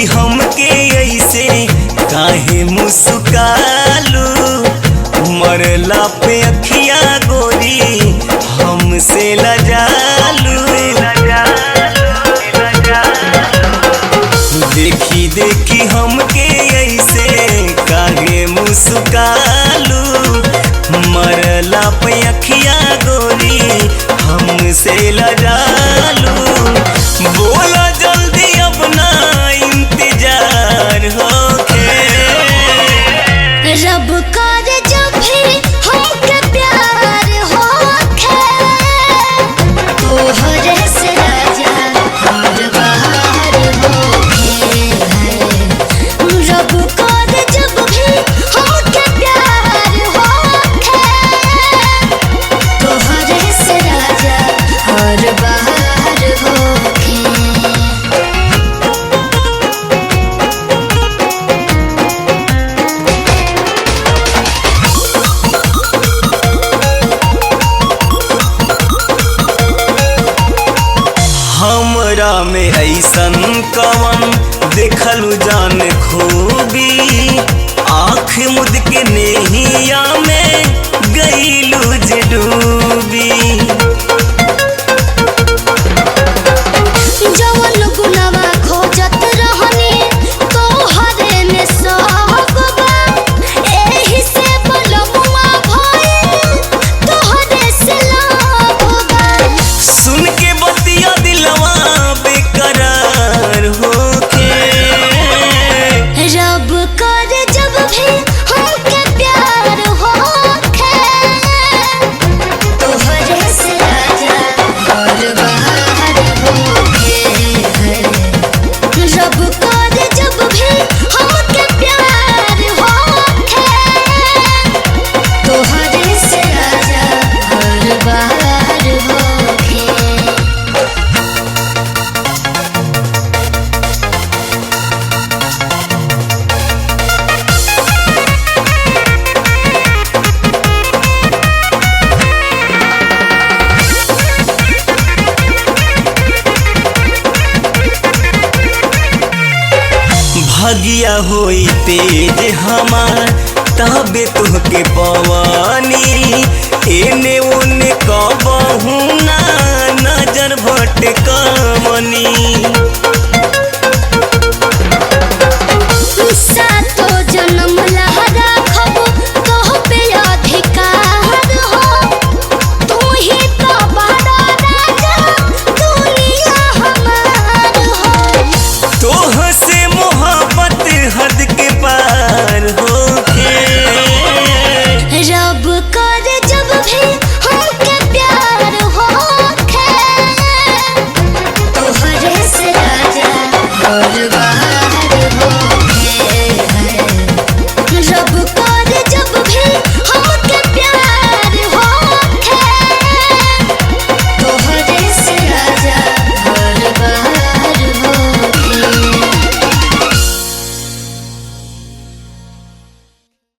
देखी हमके ऐसे काहे मुस्कालू, मरला पे अखिया गोरी हमसे लजालू। देखी देखी हमके ऐसे काहे मुस्कालू, मरला पे अखिया गोरी हमसे लजालू। बोला जल्दी अपना इंतजार होके, रब कर जब भी हमके प्यार होके, तोहरे से राजा हमर बाहर होके। रब कर जब भी हमके प्यार होके, तोहरे से राजा हमर बाहर होके। हमरा में ऐसन कवन देखलू जान खूबी, आँख मुद के नेहिया में गईलू जे डूबी। जवन गुनवा खोजत रहनी तोहरे में सब बा, एही से बलमुआ भइल तोहरे से लाभ बा। सुन के बतिया दिलवा बेकरार होके, रब कर जब भी हमके प्यार होके, तोहरे से राजा और बाहर होके। रब कर जब भी हमके प्यार होके, तोहरे से राजा और बाहर होके। भगिया होई तेज हमार तबे तुहके पवानी, एने ओने